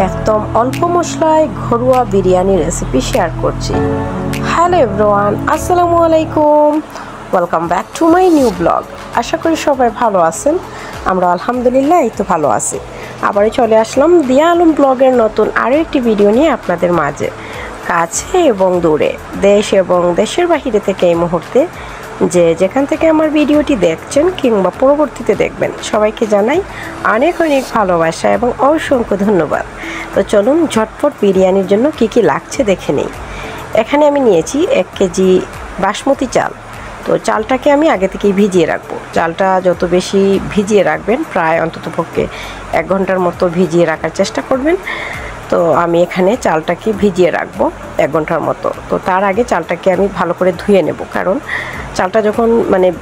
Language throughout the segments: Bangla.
একদম অল্প মশলায় ঘরোয়া বিরিয়ানি রেসিপি শেয়ার করছি। হ্যালো এভরিওয়ান, আসসালামু আলাইকুম, welcome back to my new blog. আশা করি সবাই ভালো আছেন। আমরা আলহামদুলিল্লাহ এই তো ভালো আছি। আবারও চলে আসলাম দিয়া আলম ব্লগের নতুন আরও একটি ভিডিও নিয়ে আপনাদের মাঝে। কাছে এবং দূরে, দেশ এবং দেশের বাহিরে থেকে এই মুহূর্তে যে যেখান থেকে আমার ভিডিওটি দেখছেন কিংবা পরবর্তীতে দেখবেন, সবাইকে জানাই অনেক অনেক ভালোবাসা এবং অসংখ্য ধন্যবাদ। তো চলুন ঝটপট বিরিয়ানির জন্য কি কি লাগছে দেখে নিই। এখানে আমি নিয়েছি 1 কেজি বাসমতি চাল। তো চালটাকে আমি আগে থেকেই ভিজিয়ে রাখবো। চালটা যত বেশি ভিজিয়ে রাখবেন, প্রায় অন্ততপক্ষে 1 ঘন্টার মতো ভিজিয়ে রাখার চেষ্টা করবেন। তো আমি এখানে চালটাকে ভিজিয়ে রাখবো 1 ঘন্টার মতো। তো তার আগে চালটাকে আমি ভালো করে ধুয়ে নেব, কারণ চালটা যখন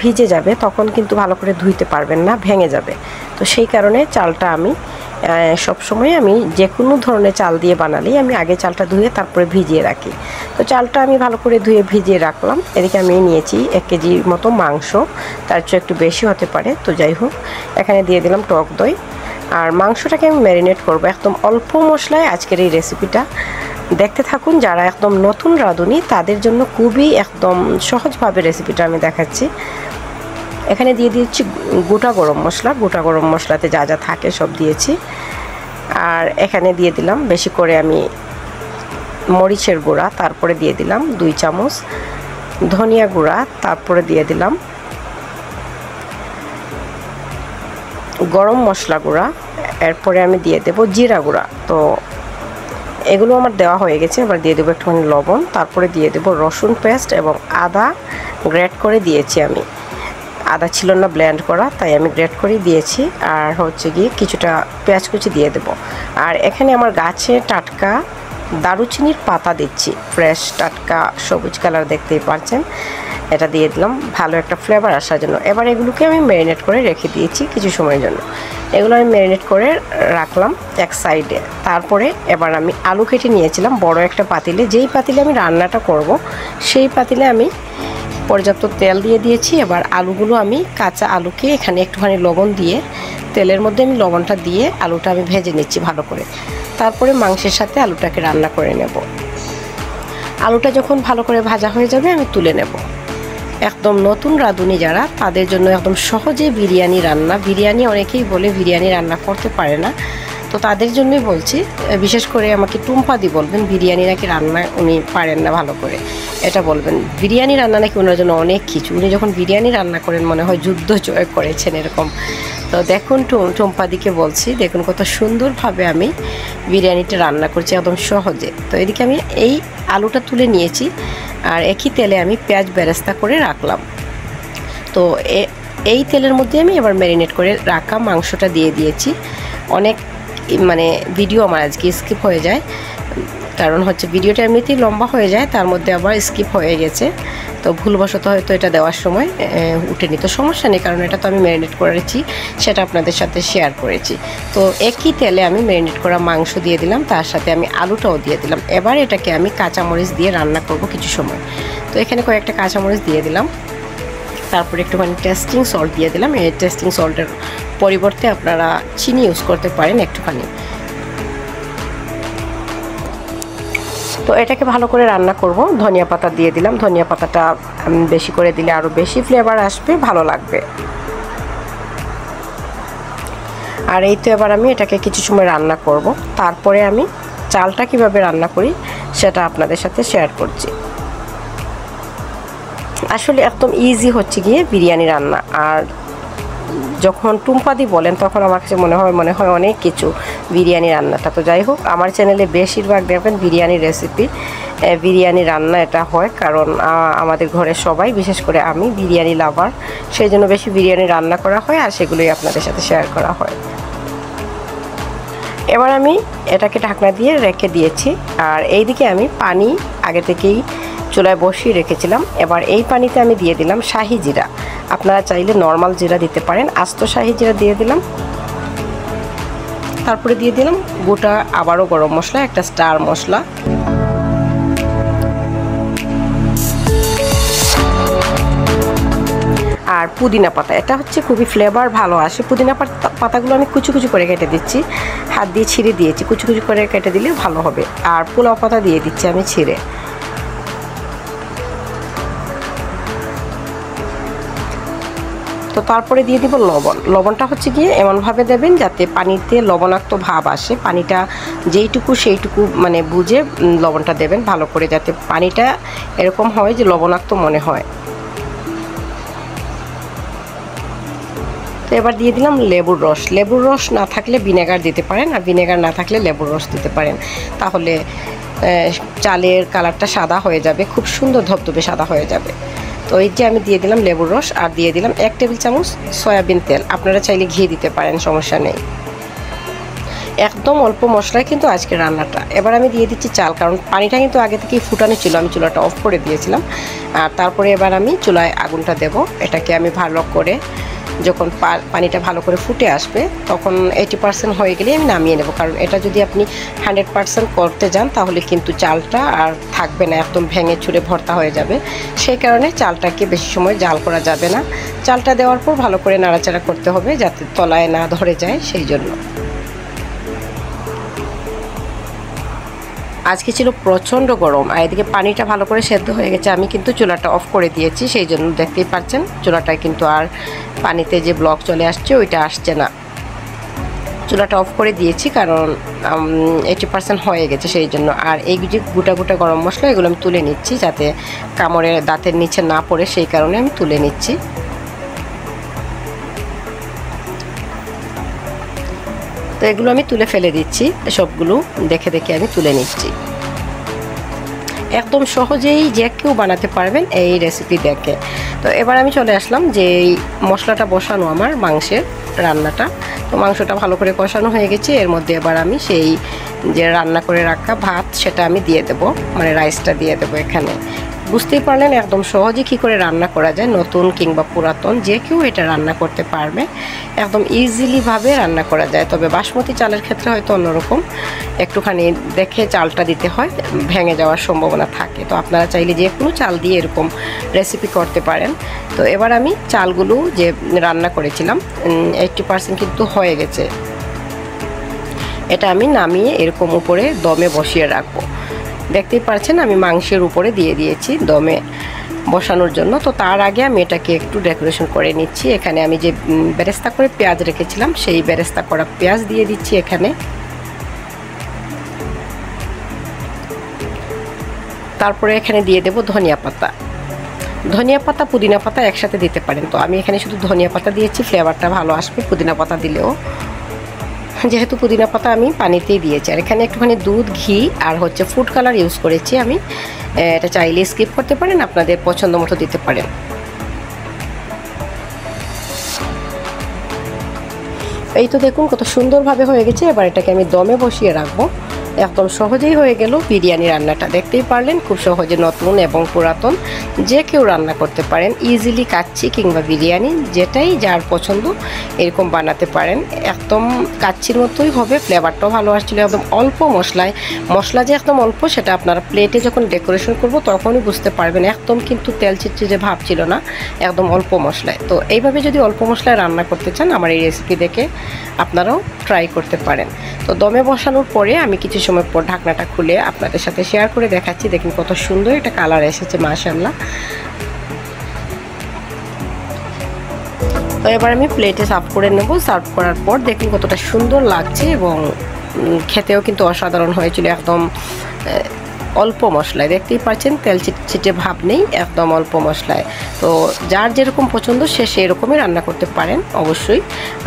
ভিজে যাবে তখন কিন্তু ভালো করে ধুইতে পারবেন না, ভেঙে যাবে। তো সেই কারণে চালটা আমি সবসময় আমি যে কোনো ধরনের চাল দিয়ে বানালেই আমি আগে চালটা ধুয়ে তারপরে ভিজিয়ে রাখি। তো চালটা আমি ভালো করে ধুয়ে ভিজিয়ে রাখলাম। এদিকে আমি নিয়েছি 1 কেজির মতো মাংস, তার চেয়ে একটু বেশি হতে পারে। তো যাই হোক, এখানে দিয়ে দিলাম টক দই। আর মাংসটাকে আমি ম্যারিনেট করব একদম অল্প মশলায়। আজকের এই রেসিপিটা দেখতে থাকুন। যারা একদম নতুন রাঁধুনি তাদের জন্য খুবই একদম সহজভাবে রেসিপিটা আমি দেখাচ্ছি। এখানে দিয়ে দিচ্ছি গোটা গরম মশলা। গোটা গরম মশলাতে যা যা থাকে সব দিয়েছি। আর এখানে দিয়ে দিলাম বেশি করে আমি মরিচের গুঁড়া, তারপরে দিয়ে দিলাম 2 চামচ ধনিয়া গুঁড়া, তারপরে দিয়ে দিলাম গরম মশলা গুঁড়া, এরপরে আমি দিয়ে দেব জিরা গুঁড়া। তো এগুলো আমার দেওয়া হয়ে গেছে। এবার দিয়ে দেবো একটুখানি লবণ, তারপরে দিয়ে দেব রসুন পেস্ট এবং আদা গ্রেট করে দিয়েছি। আমি আদা ছিল না ব্লেন্ড করা, তাই আমি গ্রেট করে দিয়েছি। আর হচ্ছে গিয়ে কিছুটা পেঁয়াজ কুচি দিয়ে দেব। আর এখানে আমার গাছে টাটকা দারুচিনির পাতা দিচ্ছি, ফ্রেশ টাটকা সবুজ কালার, দেখতেই পাচ্ছেন। এটা দিয়ে দিলাম ভালো একটা ফ্লেভার আসার জন্য। এবার এগুলোকে আমি ম্যারিনেট করে রেখে দিয়েছি কিছু সময়ের জন্য। এগুলো আমি ম্যারিনেট করে রাখলাম এক সাইডে। তারপরে এবার আমি আলু কেটে নিয়েছিলাম বড় একটা পাতিলে। যেই পাতিলে আমি রান্নাটা করব সেই পাতিলে আমি পর্যাপ্ত তেল দিয়ে দিয়েছি। এবার আলুগুলো আমি কাঁচা আলুকে এখানে একটুখানি লবণ দিয়ে তেলের মধ্যে আমি লবণটা দিয়ে আলুটা আমি ভেজে নিচ্ছি ভালো করে। তারপরে মাংসের সাথে আলুটাকে রান্না করে নেব। আলুটা যখন ভালো করে ভাজা হয়ে যাবে আমি তুলে নেব। একদম নতুন রাঁধুনি যারা, তাদের জন্য একদম সহজে বিরিয়ানি রান্না। বিরিয়ানি অনেকেই বলে বিরিয়ানি রান্না করতে পারে না, তো তাদের জন্যই বলছি। বিশেষ করে আমাকে টুম্পাদি বলবেন বিরিয়ানি নাকি রান্না উনি পারেন না ভালো করে, এটা বলবেন। বিরিয়ানি রান্না নাকি ওনার জন্য অনেক কিছু। উনি যখন বিরিয়ানি রান্না করেন মনে হয় যুদ্ধ জয় করেছেন এরকম। তো দেখুন টুম্পাদিকে বলছি, দেখুন কত সুন্দরভাবে আমি বিরিয়ানিটা রান্না করছি একদম সহজে। তো এদিকে আমি এই আলুটা তুলে নিয়েছি, আর একই তেলে আমি পেঁয়াজ বেরেস্তা করে রাখলাম। তো এই তেলের মধ্যে আমি এবার ম্যারিনেট করে রাখা মাংসটা দিয়ে দিয়েছি। অনেক ভিডিও আমার আজকে স্কিপ হয়ে যায়, কারণ হচ্ছে ভিডিওটা এমনিতেই লম্বা হয়ে যায়, তার মধ্যে আবার স্কিপ হয়ে গেছে। তো ভুলবশত হয়তো এটা দেওয়ার সময় উঠে নিত, সমস্যা নেই, কারণ এটা তো আমি ম্যারিনেট করেছি, সেটা আপনাদের সাথে শেয়ার করেছি। তো একই তেলে আমি ম্যারিনেট করা মাংস দিয়ে দিলাম, তার সাথে আমি আলুটাও দিয়ে দিলাম। এবার এটাকে আমি কাঁচামরিচ দিয়ে রান্না করব কিছু সময়। তো এখানে কয়েকটা কাঁচামরিচ দিয়ে দিলাম, তারপরে একটুখানি টেস্টিং সল্ট দিয়ে দিলাম। এই টেস্টিং সল্টের পরিবর্তে আপনারা চিনি ইউজ করতে পারেন একটুখানি। তো এটাকে ভালো করে রান্না করব। ধনিয়া পাতা দিয়ে দিলাম। ধনিয়া পাতাটা বেশি করে দিলে আরও বেশি ফ্লেভার আসবে, ভালো লাগবে। আর এই তো এবার আমি এটাকে কিছু সময় রান্না করব। তারপরে আমি চালটা কিভাবে রান্না করি সেটা আপনাদের সাথে শেয়ার করছি। আসলে একদম ইজি হচ্ছে গিয়ে বিরিয়ানি রান্না। আর যখন টুম্পাদি বলেন তখন আমার কাছে মনে হয় অনেক কিছু বিরিয়ানি রান্নাটা। তো যাই হোক, আমার চ্যানেলে বেশিরভাগ দেখবেন বিরিয়ানি রেসিপি, বিরিয়ানি রান্না এটা হয়, কারণ আমাদের ঘরে সবাই, বিশেষ করে আমি বিরিয়ানি লাভার, সেই জন্য বেশি বিরিয়ানি রান্না করা হয় আর সেগুলোই আপনাদের সাথে শেয়ার করা হয়। এবার আমি এটাকে ঢাকনা দিয়ে রেখে দিয়েছি। আর এইদিকে আমি পানি আগে থেকেই চুলায় বসিয়ে রেখেছিলাম। এবার এই পানিতে আমি দিয়ে দিলাম শাহি জিরা। আপনারা চাইলে নর্মাল জিরা দিতে পারেন, আস্ত শাহি জিরা দিয়ে দিলাম। তারপরে দিয়ে দিলাম গোটা আবারও গরম মশলা, একটা স্টার মশলা। আর পুদিনা পাতা, এটা হচ্ছে খুবই ফ্লেভার ভালো আসে। পুদিনা পাতাগুলো আমি কুচি কুচি করে কেটে দিচ্ছি, হাত দিয়ে ছিঁড়ে দিয়েছি, কুচি কুচি করে কেটে দিলে ভালো হবে। আর পোলাও পাতা দিয়ে দিচ্ছি আমি ছিঁড়ে। তো তারপরে দিয়ে দিব লবণ। লবণটা হচ্ছে গিয়ে এমনভাবে দেবেন যাতে পানিতে লবণাক্ত ভাব আসে, পানিটা যেইটুকু সেইটুকু মানে বুঝে লবণটা দেবেন ভালো করে, যাতে পানিটা এরকম হয় যে লবণাক্ত মনে হয়। তো এবার দিয়ে দিলাম লেবুর রস। লেবুর রস না থাকলে ভিনেগার দিতে পারেন, আর ভিনেগার না থাকলে লেবুর রস দিতে পারেন। তাহলে চালের কালারটা সাদা হয়ে যাবে, খুব সুন্দর ধবধবে সাদা হয়ে যাবে। তো এই যে আমি দিয়ে দিলাম লেবুর রস, আর দিয়ে দিলাম 1 টেবিল চামচ সয়াবিন তেল। আপনারা চাইলে ঘি দিতে পারেন, সমস্যা নেই। একদম অল্প মশলায় কিন্তু আজকে রান্নাটা। এবার আমি দিয়ে দিচ্ছি চাল, কারণ পানিটা কিন্তু আগে থেকেই ফুটানো ছিল, আমি চুলাটা অফ করে দিয়েছিলাম। আর তারপরে এবার আমি চুলায় আগুনটা দেব। এটাকে আমি ভালো করে, যখন পানিটা ভালো করে ফুটে আসবে তখন 80% হয়ে গেলে আমি নামিয়ে নেব। কারণ এটা যদি আপনি 100% করতে যান তাহলে কিন্তু চালটা আর থাকবে না, একদম ভেঙে চুরে ভর্তা হয়ে যাবে। সেই কারণে চালটাকে বেশি সময় জাল করা যাবে না। চালটা দেওয়ার পর ভালো করে নাড়াচাড়া করতে হবে যাতে তলায় না ধরে যায়, সেই জন্য। আজকে ছিল প্রচণ্ড গরম, আর এদিকে পানিটা ভালো করে সেদ্ধ হয়ে গেছে। আমি কিন্তু চুলাটা অফ করে দিয়েছি, সেই জন্য দেখতেই পাচ্ছেন চুলাটায় কিন্তু আর পানিতে যে ব্লক চলে আসছে ওইটা আসছে না। চুলাটা অফ করে দিয়েছি কারণ 80% হয়ে গেছে, সেই জন্য। আর এই যে গোটা গোটা গরম মশলা, এগুলো আমি তুলে নিচ্ছি যাতে কামড়ে দাঁতের নিচে না পড়ে, সেই কারণে আমি তুলে নিচ্ছি। তো এগুলো আমি তুলে ফেলে দিচ্ছি, সবগুলো দেখে দেখে আমি তুলে নিচ্ছি। একদম সহজেই যে কেউ বানাতে পারবেন এই রেসিপি দেখে। তো এবার আমি চলে আসলাম যে এই মশলাটা বসানো আমার মাংসের রান্নাটা। তো মাংসটা ভালো করে কষানো হয়ে গেছে, এর মধ্যে এবার আমি সেই যে রান্না করে রাখা ভাত সেটা আমি দিয়ে দেব, মানে রাইসটা দিয়ে দেব এখানে। বুঝতেই পারলেন একদম সহজে কী করে রান্না করা যায়, নতুন কিংবা পুরাতন যে কেউ এটা রান্না করতে পারবে, একদম ইজিলিভাবে রান্না করা যায়। তবে বাসমতি চালের ক্ষেত্রে হয়তো অন্যরকম, একটুখানি দেখে চালটা দিতে হয়, ভেঙে যাওয়ার সম্ভাবনা থাকে। তো আপনারা চাইলে যে কোনো চাল দিয়ে এরকম রেসিপি করতে পারেন। তো এবার আমি চালগুলো যে রান্না করেছিলাম 80% কিন্তু হয়ে গেছে, এটা আমি নামিয়ে এরকম উপরে দমে বসিয়ে রাখবো। দেখতেই পাচ্ছেন আমি মাংসের উপরে দিয়ে দিয়েছি দমে বসানোর জন্য। তো তার আগে আমি এটাকে একটু ডেকোরেশন করে নিচ্ছি। এখানে আমি যে বেরেস্তা করে পেঁয়াজ রেখেছিলাম সেই বেরেস্তা করা পেঁয়াজ দিয়ে দিচ্ছি এখানে। তারপরে এখানে দিয়ে দেব ধনিয়া পাতা। ধনিয়া পাতা পুদিনা পাতা একসাথে দিতে পারেন, তো আমি এখানে শুধু ধনিয়া পাতা দিয়েছি, ফ্লেভারটা ভালো আসবে। পুদিনা পাতা দিলেও, যেহেতু পুদিনা পাতা আমি পানিতেই দিয়েছি। আর এখানে একটুখানি দুধ, ঘি আর হচ্ছে ফুড কালার ইউজ করেছি আমি। এটা চাইলে স্কিপ করতে পারেন, আপনাদের পছন্দ মতো দিতে পারেন। এই তো দেখুন কত সুন্দরভাবে হয়ে গেছে। এবার এটাকে আমি দমে বসিয়ে রাখবো। একদম সহজেই হয়ে গেল বিরিয়ানি রান্নাটা। দেখতেই পারলেন খুব সহজে নতুন এবং পুরাতন যে কেউ রান্না করতে পারেন। ইজিলি কাচ্চি কিংবা বিরিয়ানি যেটাই যার পছন্দ এরকম বানাতে পারেন। একদম কাচ্চির মতোই হবে, ফ্লেভারটাও ভালো আসছিল। একদম অল্প মশলায়, মশলা যে একদম অল্প সেটা আপনারা প্লেটে যখন ডেকোরেশন করব তখনই বুঝতে পারবেন। একদম কিন্তু তেল চিটচিটে ভাব ছিল না, একদম অল্প মশলায়। তো এইভাবে যদি অল্প মশলায় রান্না করতে চান আমার এই রেসিপি দেখে আপনারাও ট্রাই করতে পারেন। তো দমে বসানোর পরে আমি কিছু সময় পর ঢাকনাটা খুলে আপনাদের সাথে শেয়ার করে দেখাচ্ছি। দেখুন কত সুন্দর একটা কালার এসেছে, মাশাআল্লাহ। তো এবার আমি প্লেটে সার্ভ করে নেব। সার্ভ করার পর দেখুন কতটা সুন্দর লাগছে এবং খেতেও কিন্তু অসাধারণ হয়েছিল। একদম অল্প মশলায়, দেখতেই পাচ্ছেন তেল চিটচিটে ভাব নেই, একদম অল্প মশলায়। তো যার যেরকম পছন্দ সে সেরকমই রান্না করতে পারেন অবশ্যই।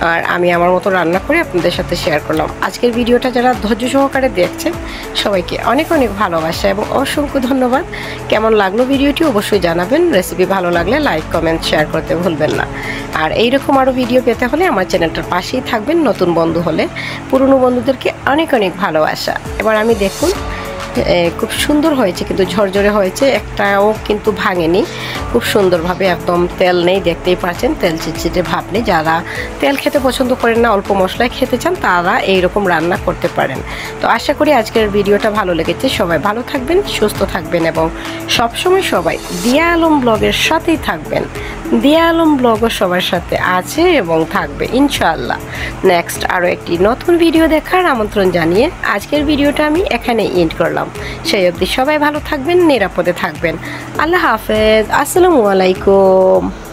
আর আমি আমার মতো রান্না করে আপনাদের সাথে শেয়ার করলাম। আজকের ভিডিওটা যারা ধৈর্য সহকারে দেখছেন সবাইকে অনেক অনেক ভালোবাসা এবং অসংখ্য ধন্যবাদ। কেমন লাগলো ভিডিওটি অবশ্যই জানাবেন। রেসিপি ভালো লাগলে লাইক, কমেন্ট, শেয়ার করতে ভুলবেন না। আর এইরকম আরও ভিডিও পেতে হলে আমার চ্যানেলটার পাশেই থাকবেন। নতুন বন্ধু হলে পুরনো বন্ধুদেরকে অনেক অনেক ভালোবাসা। এবার আমি দেখুন খুব সুন্দর হয়েছে, কিন্তু ঝরঝরে হয়েছে, একটাও কিন্তু ভাঙেনি। খুব সুন্দরভাবে, একদম তেল নেই, দেখতেই পাচ্ছেন, তেল চিটচিটে ভাব নেই। যারা তেল খেতে পছন্দ করেন না, অল্প মশলায় খেতে চান, তারা এইরকম রান্না করতে পারেন। তো আশা করি আজকের ভিডিওটা ভালো লেগেছে। সবাই ভালো থাকবেন, সুস্থ থাকবেন এবং সবসময় সবাই দিয়া আলম ব্লগের সাথেই থাকবেন। দিয়া আলম ব্লগও সবার সাথে আছে এবং থাকবে ইনশাআল্লাহ। নেক্সট আরও একটি নতুন ভিডিও দেখার আমন্ত্রণ জানিয়ে আজকের ভিডিওটা আমি এখানে এন্ড করলাম। সেই অবধি সবাই ভালো থাকবেন, নিরাপদে থাকবেন। আল্লাহ হাফেজ, আসসালামু আলাইকুম।